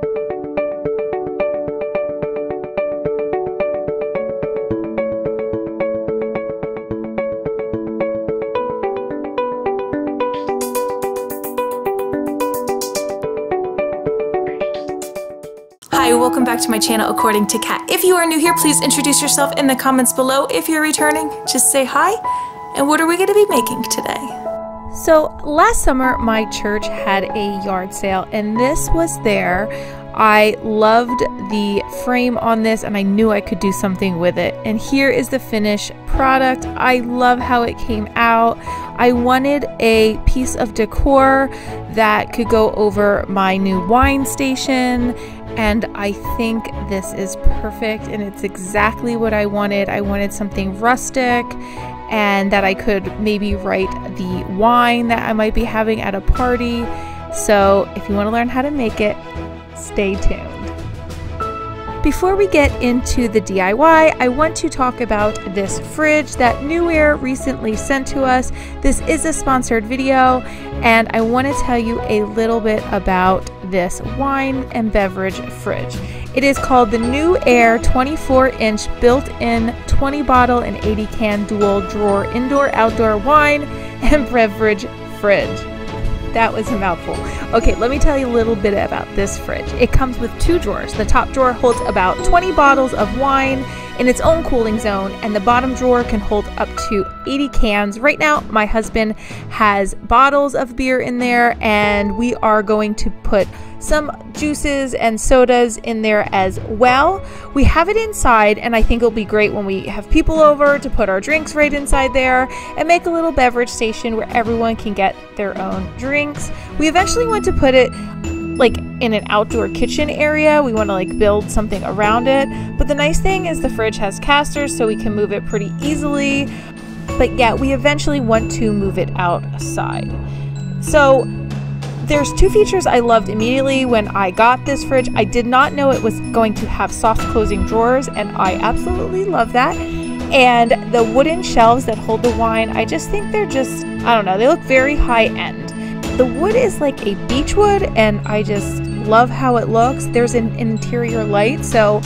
Hi, welcome back to my channel According to Kat. If you are new here, please introduce yourself in the comments below. If you're returning, just say hi. And what are we going to be making today? So last summer my church had a yard sale and this was there. I loved the frame on this and I knew I could do something with it. And here is the finished product. I love how it came out. I wanted a piece of decor that could go over my new wine station, and I think this is perfect and it's exactly what I wanted. I wanted something rustic and that I could maybe write the wine that I might be having at a party. So if you want to learn how to make it, stay tuned. Before we get into the DIY, I want to talk about this fridge that NewAir recently sent to us. This is a sponsored video, and I want to tell you a little bit about this wine and beverage fridge. It is called the NewAir 24-inch built-in 20 bottle and 80 can dual drawer indoor-outdoor wine and beverage fridge. That was a mouthful. Okay, let me tell you a little bit about this fridge. It comes with two drawers. The top drawer holds about 20 bottles of wine in its own cooling zone, and the bottom drawer can hold up to 80 cans. Right now, my husband has bottles of beer in there, and we are going to put some juices and sodas in there as well. We have it inside, and I think it'll be great when we have people over to put our drinks right inside there and make a little beverage station where everyone can get their own drinks. We eventually want to put it like in an outdoor kitchen area. We want to like build something around it, but the nice thing is the fridge has casters so we can move it pretty easily. But yeah, we eventually want to move it outside. So there's two features I loved immediately when I got this fridge. I did not know it was going to have soft closing drawers, and I absolutely love that. And the wooden shelves that hold the wine, I just think they're just, I don't know, they look very high-end. The wood is like a beech wood, and I just love how it looks. There's an interior light, so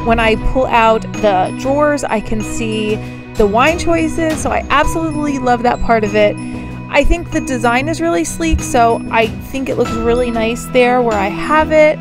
when I pull out the drawers, I can see the wine choices, so I absolutely love that part of it. I think the design is really sleek, so I think it looks really nice there where I have it.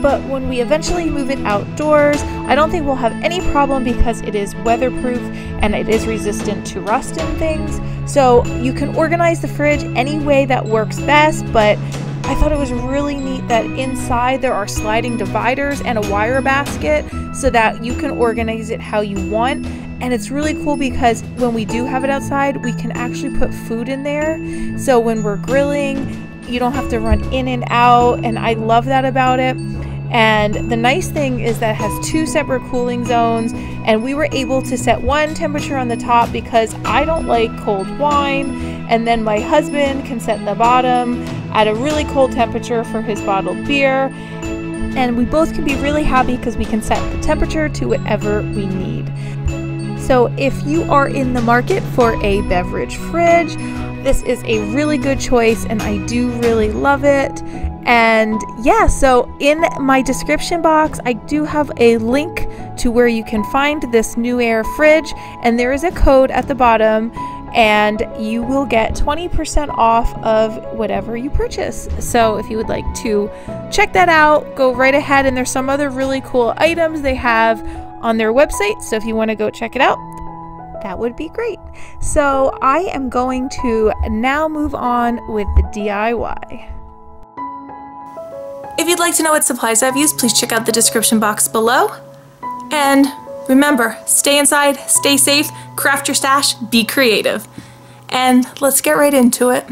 But when we eventually move it outdoors, I don't think we'll have any problem because it is weatherproof and it is resistant to rust and things. So you can organize the fridge any way that works best, but I thought it was really neat that inside there are sliding dividers and a wire basket so that you can organize it how you want. And it's really cool because when we do have it outside, we can actually put food in there. So when we're grilling, you don't have to run in and out, and I love that about it. And the nice thing is that it has two separate cooling zones, and we were able to set one temperature on the top because I don't like cold wine, and then my husband can set the bottom at a really cold temperature for his bottled beer. And we both can be really happy because we can set the temperature to whatever we need. So if you are in the market for a beverage fridge, this is a really good choice and I do really love it. And yeah, so in my description box, I do have a link to where you can find this NewAir fridge, and there is a code at the bottom and you will get 20% off of whatever you purchase. So if you would like to check that out, go right ahead, and there's some other really cool items they have on their website, so if you want to go check it out, that would be great. So I am going to now move on with the DIY. If you'd like to know what supplies I've used, please check out the description box below. And remember, stay inside, stay safe, craft your stash, be creative. And let's get right into it.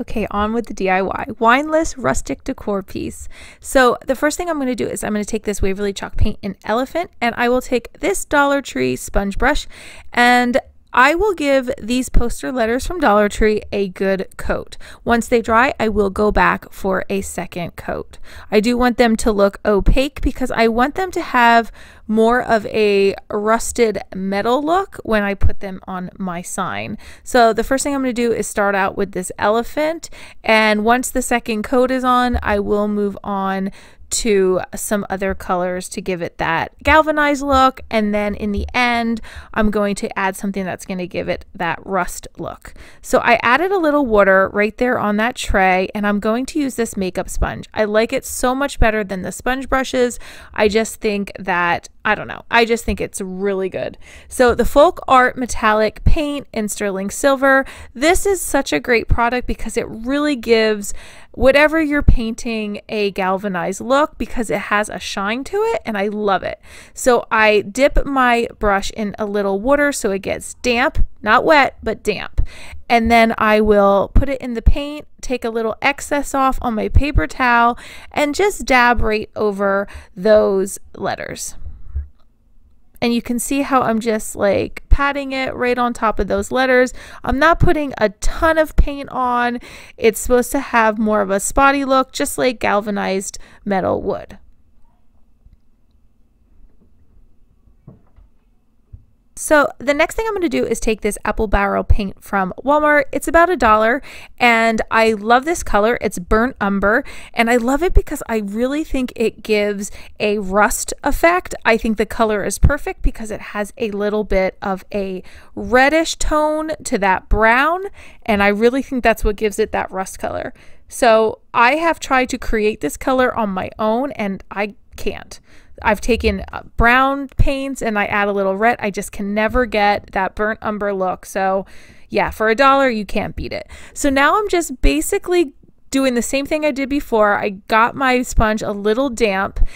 Okay, on with the DIY. Wineless rustic decor piece. So the first thing I'm going to do is I'm going to take this Waverly chalk paint in Elephant, and I will take this Dollar Tree sponge brush, and I will give these poster letters from Dollar Tree a good coat. Once they dry, I will go back for a second coat. I do want them to look opaque because I want them to have more of a rusted metal look when I put them on my sign. So the first thing I'm going to do is start out with this elephant, and once the second coat is on, I will move on to some other colors to give it that galvanized look, and then in the end I'm going to add something that's going to give it that rust look. So I added a little water right there on that tray, and I'm going to use this makeup sponge. I like it so much better than the sponge brushes. I just think that, I don't know, I just think it's really good. So the Folk Art Metallic Paint in Sterling Silver, this is such a great product because it really gives whatever you're painting a galvanized look because it has a shine to it, and I love it. So I dip my brush in a little water so it gets damp, not wet, but damp. And then I will put it in the paint, take a little excess off on my paper towel, and just dab right over those letters. And you can see how I'm just like patting it right on top of those letters. I'm not putting a ton of paint on. It's supposed to have more of a spotty look, just like galvanized metal would. So the next thing I'm going to do is take this apple barrel paint from Walmart. It's about $1, and I love this color. It's burnt umber, and I love it because I really think it gives a rust effect. I think the color is perfect because it has a little bit of a reddish tone to that brown, and I really think that's what gives it that rust color. So I have tried to create this color on my own, and I can't. I've taken brown paints and I add a little red. I just can never get that burnt umber look. So yeah, for $1, you can't beat it. So now I'm just basically doing the same thing I did before. I got my sponge a little damp,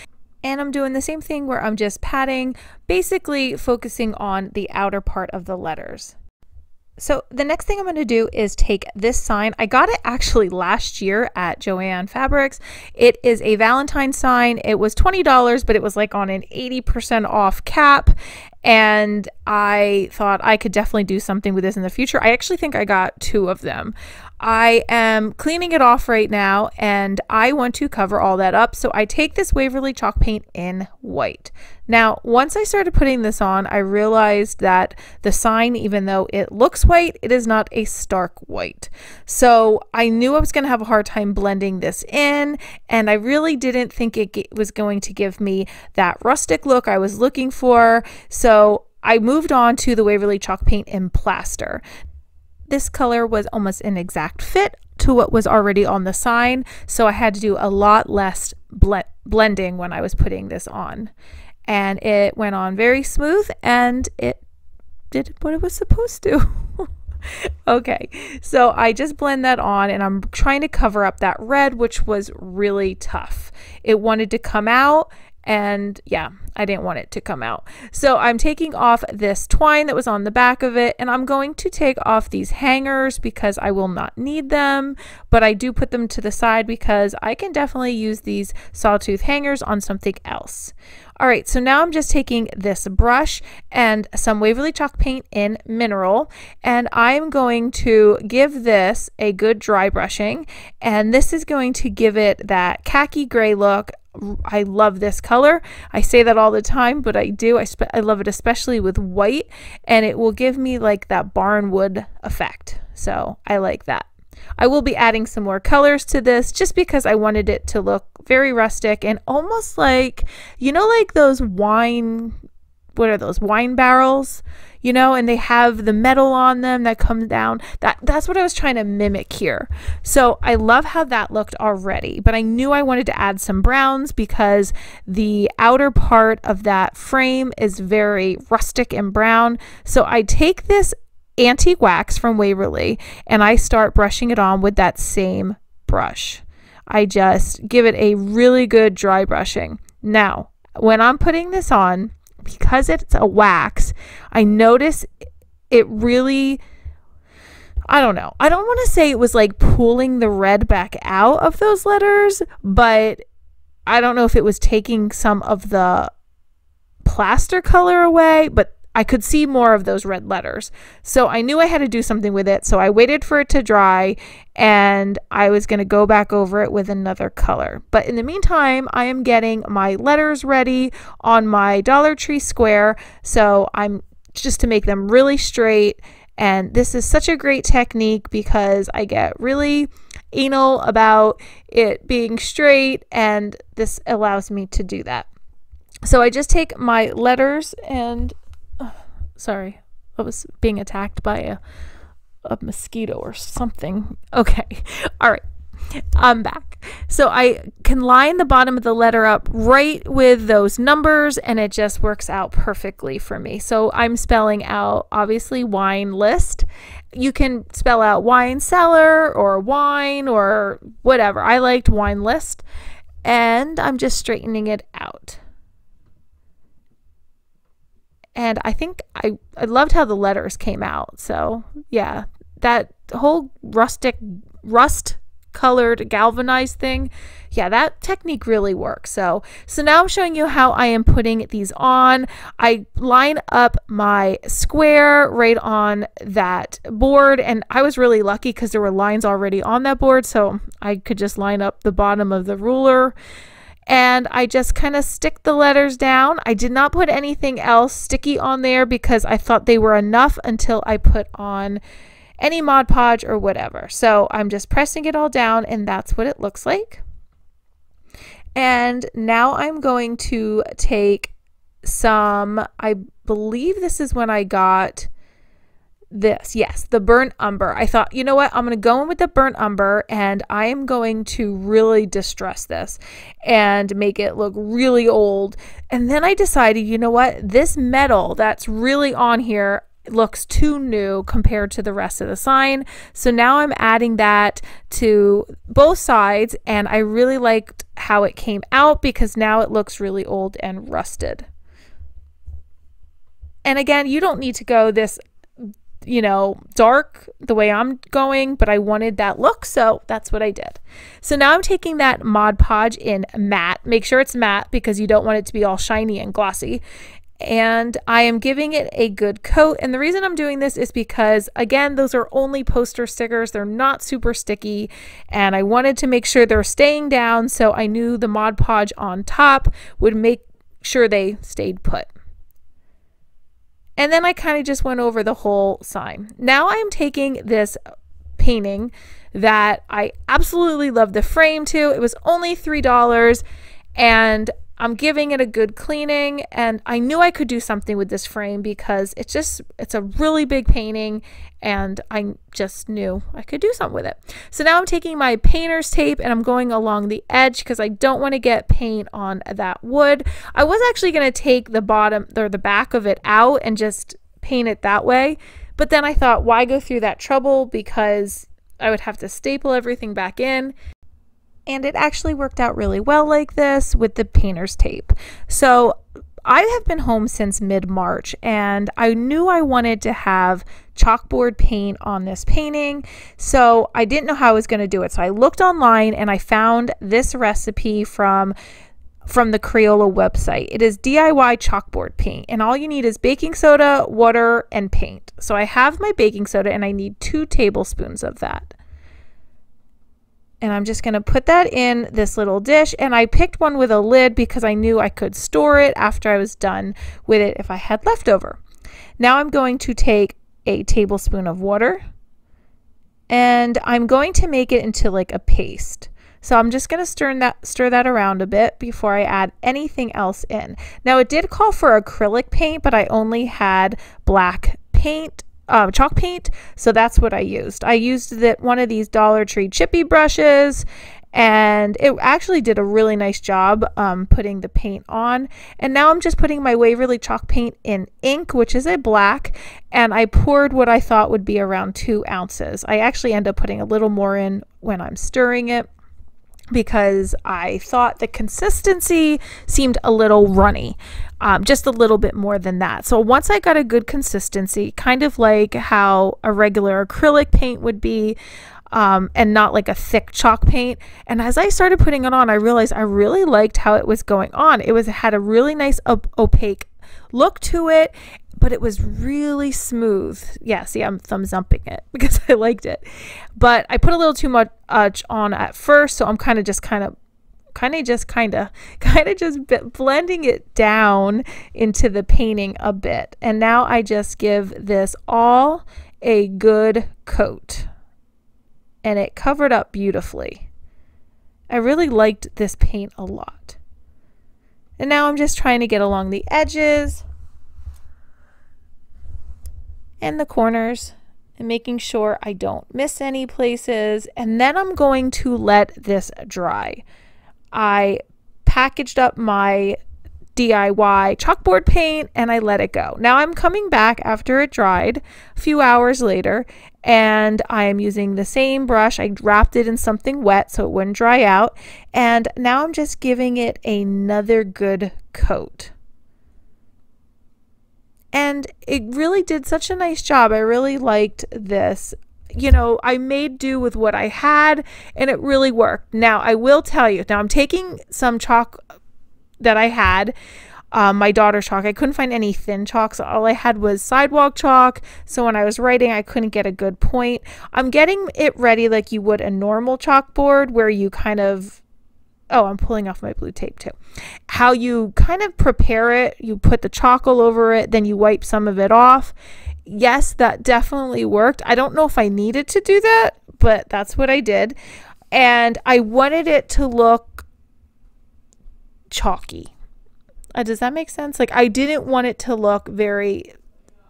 and I'm doing the same thing where I'm just patting, basically focusing on the outer part of the letters. So the next thing I'm going to do is take this sign. I got it actually last year at Joann Fabrics. It is a Valentine's sign. It was $20, but it was like on an 80% off cap. And I thought I could definitely do something with this in the future. I actually think I got 2 of them. I am cleaning it off right now, and I want to cover all that up. So I take this Waverly chalk paint in white. Now, once I started putting this on, I realized that the sign, even though it looks white, it is not a stark white. So I knew I was going to have a hard time blending this in, and I really didn't think it was going to give me that rustic look I was looking for. So I moved on to the Waverly chalk paint in Plaster. This color was almost an exact fit to what was already on the sign, so I had to do a lot less blending when I was putting this on. And it went on very smooth, and it did what it was supposed to. Okay, so I just blend that on, and I'm trying to cover up that red, which was really tough. It wanted to come out, and yeah, I didn't want it to come out. So I'm taking off this twine that was on the back of it, and I'm going to take off these hangers because I will not need them, but I do put them to the side because I can definitely use these sawtooth hangers on something else. All right, so now I'm just taking this brush and some Waverly chalk paint in Mineral, and I'm going to give this a good dry brushing, and this is going to give it that khaki gray look. I love this color. I say that all the time, but I do. I love it especially with white, and it will give me like that barnwood effect. So I like that. I will be adding some more colors to this just because I wanted it to look very rustic and almost like, you know, like those wine, what are those, wine barrels, you know, and they have the metal on them that comes down. That's what I was trying to mimic here. So I love how that looked already, but I knew I wanted to add some browns because the outer part of that frame is very rustic and brown. So I take this Antique Wax from Waverly and I start brushing it on with that same brush. I just give it a really good dry brushing. Now, when I'm putting this on, because it's a wax, I notice it really, I don't know. I don't want to say it was like pulling the red back out of those letters, but I don't know if it was taking some of the plaster color away, but I could see more of those red letters. So I knew I had to do something with it. So I waited for it to dry and I was going to go back over it with another color. But in the meantime, I am getting my letters ready on my Dollar Tree square. So I'm just to make them really straight. And this is such a great technique because I get really anal about it being straight, and this allows me to do that. So I just take my letters and, sorry, I was being attacked by a mosquito or something. Okay, all right, I'm back. So I can line the bottom of the letter up right with those numbers, and it just works out perfectly for me. So I'm spelling out, obviously, wine list. You can spell out wine cellar or wine or whatever. I liked wine list, and I'm just straightening it out. And I think I loved how the letters came out. So yeah, that whole rust colored galvanized thing, yeah, that technique really works. So now I'm showing you how I am putting these on. I line up my square right on that board, and I was really lucky because there were lines already on that board, so I could just line up the bottom of the ruler. And I just kind of stick the letters down. I did not put anything else sticky on there because I thought they were enough until I put on any Mod Podge or whatever. So I'm just pressing it all down, and that's what it looks like. And now I'm going to take some, I believe this is when I got this, yes, the burnt umber. I thought, you know what, I'm going to go in with the burnt umber, and I am going to really distress this and make it look really old. And then I decided, you know what, this metal that's really on here looks too new compared to the rest of the sign. So now I'm adding that to both sides, and I really liked how it came out because now it looks really old and rusted. And again, you don't need to go this, you know, dark the way I'm going, but I wanted that look, so that's what I did. So now I'm taking that Mod Podge in matte. Make sure it's matte because you don't want it to be all shiny and glossy. And I am giving it a good coat. And the reason I'm doing this is because, again, those are only poster stickers. They're not super sticky, and I wanted to make sure they're staying down, so I knew the Mod Podge on top would make sure they stayed put. And then I kind of just went over the whole sign. Now I am taking this painting that I absolutely love the frame to. It was only $3, and I'm giving it a good cleaning, and I knew I could do something with this frame because it's a really big painting, and I just knew I could do something with it. So now I'm taking my painter's tape and I'm going along the edge because I don't want to get paint on that wood. I was actually going to take the bottom or the back of it out and just paint it that way, but then I thought, why go through that trouble, because I would have to staple everything back in. And it actually worked out really well like this with the painter's tape. So I have been home since mid-March, and I knew I wanted to have chalkboard paint on this painting, so I didn't know how I was going to do it. So I looked online and I found this recipe from the Crayola website. It is DIY chalkboard paint, and all you need is baking soda, water, and paint. So I have my baking soda, and I need 2 tablespoons of that. And I'm just going to put that in this little dish, and I picked one with a lid because I knew I could store it after I was done with it if I had leftover. Now I'm going to take a tablespoon of water, and I'm going to make it into like a paste. So I'm just going to stir that around a bit before I add anything else in. Now it did call for acrylic paint, but I only had black paint, chalk paint, so that's what I used. I used one of these Dollar Tree chippy brushes, and it actually did a really nice job putting the paint on. And now I'm just putting my Waverly chalk paint in ink, which is a black, and I poured what I thought would be around 2 ounces. I actually end up putting a little more in when I'm stirring it because I thought the consistency seemed a little runny, just a little bit more than that. So once I got a good consistency, kind of like how a regular acrylic paint would be, and not like a thick chalk paint. And as I started putting it on, I realized I really liked how it was going on. It had a really nice opaque look to it, but it was really smooth. Yeah, see, I'm thumbs upping it because I liked it. But I put a little too much on at first, so I'm kind of just blending it down into the painting a bit. And now I just give this all a good coat. and it covered up beautifully. I really liked this paint a lot. And now I'm just trying to get along the edges and the corners and making sure I don't miss any places. And then I'm going to let this dry. I packaged up my DIY chalkboard paint and I let it go. Now I'm coming back after it dried a few hours later, and I am using the same brush. I wrapped it in something wet so it wouldn't dry out, and now I'm just giving it another good coat. And it really did such a nice job. I really liked this. You know, I made do with what I had and it really worked. Now I will tell you, now I'm taking some chalk that I had, my daughter's chalk. I couldn't find any thin chalk, so all I had was sidewalk chalk. So when I was writing, I couldn't get a good point. I'm getting it ready like you would a normal chalkboard, where you kind of, oh, I'm pulling off my blue tape too. How you kind of prepare it, you put the chalk all over it, then you wipe some of it off. Yes, that definitely worked. I don't know if I needed to do that, but that's what I did. And I wanted it to look chalky. Does that make sense? Like, I didn't want it to look very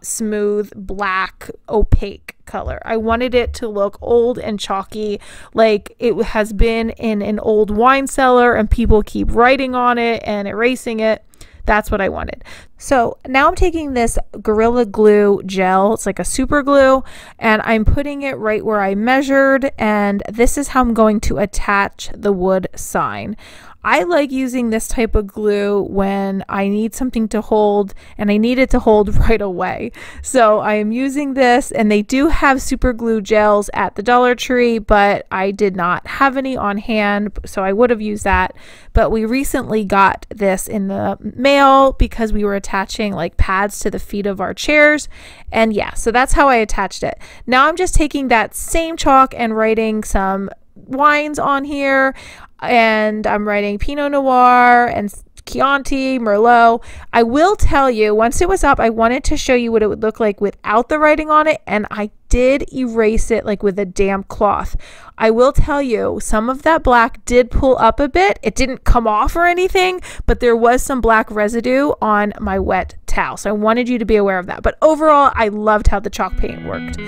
smooth, black, opaque color. I wanted it to look old and chalky, like it has been in an old wine cellar and people keep writing on it and erasing it. That's what I wanted. So now I'm taking this Gorilla Glue gel. It's like a super glue, and I'm putting it right where I measured, and this is how I'm going to attach the wood sign. I like using this type of glue when I need something to hold and I need it to hold right away. So I am using this, and they do have super glue gels at the Dollar Tree, but I did not have any on hand, so I would have used that. But we recently got this in the mail because we were attaching like pads to the feet of our chairs. And yeah, so that's how I attached it. Now I'm just taking that same chalk and writing some wines on here, and I'm writing Pinot Noir and Chianti, Merlot. I will tell you, once it was up, I wanted to show you what it would look like without the writing on it, and I did erase it like with a damp cloth. I will tell you, some of that black did pull up a bit. It didn't come off or anything, but there was some black residue on my wet towel, so I wanted you to be aware of that. But overall, I loved how the chalk paint worked.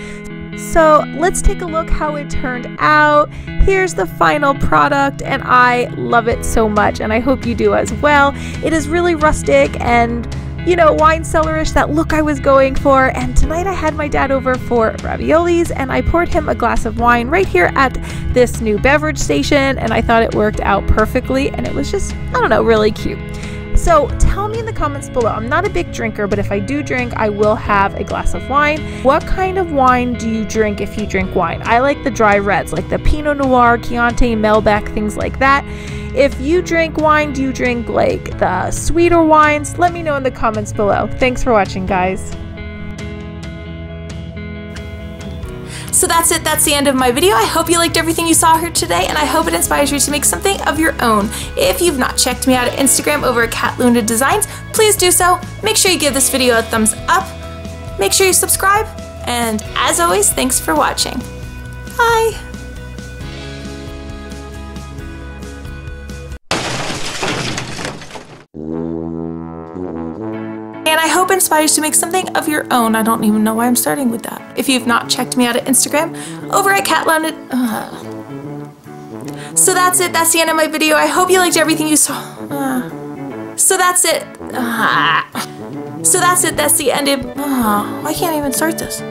So let's take a look how it turned out. Here's the final product, and I love it so much, and I hope you do as well. It is really rustic and, you know, wine cellarish, that look I was going for. And tonight I had my dad over for raviolis, and I poured him a glass of wine right here at this new beverage station, and I thought it worked out perfectly, and it was just, I don't know, really cute. So tell me in the comments below. I'm not a big drinker, but if I do drink, I will have a glass of wine. What kind of wine do you drink if you drink wine? I like the dry reds, like the Pinot Noir, Chianti, Malbec, things like that. If you drink wine, do you drink like the sweeter wines? Let me know in the comments below. Thanks for watching, guys. So that's it. That's the end of my video. I hope you liked everything you saw here today, and I hope it inspires you to make something of your own. If you've not checked me out at Instagram over at Cat Luna Designs, please do so. Make sure you give this video a thumbs up. Make sure you subscribe. And as always, thanks for watching. Bye. And I hope it inspires you to make something of your own. I don't even know why I'm starting with that. If you've not checked me out at Instagram, over at Cat Luna. So that's it. That's the end of my video. I hope you liked everything you saw. So that's it. So that's it. That's the end of. I can't even start this.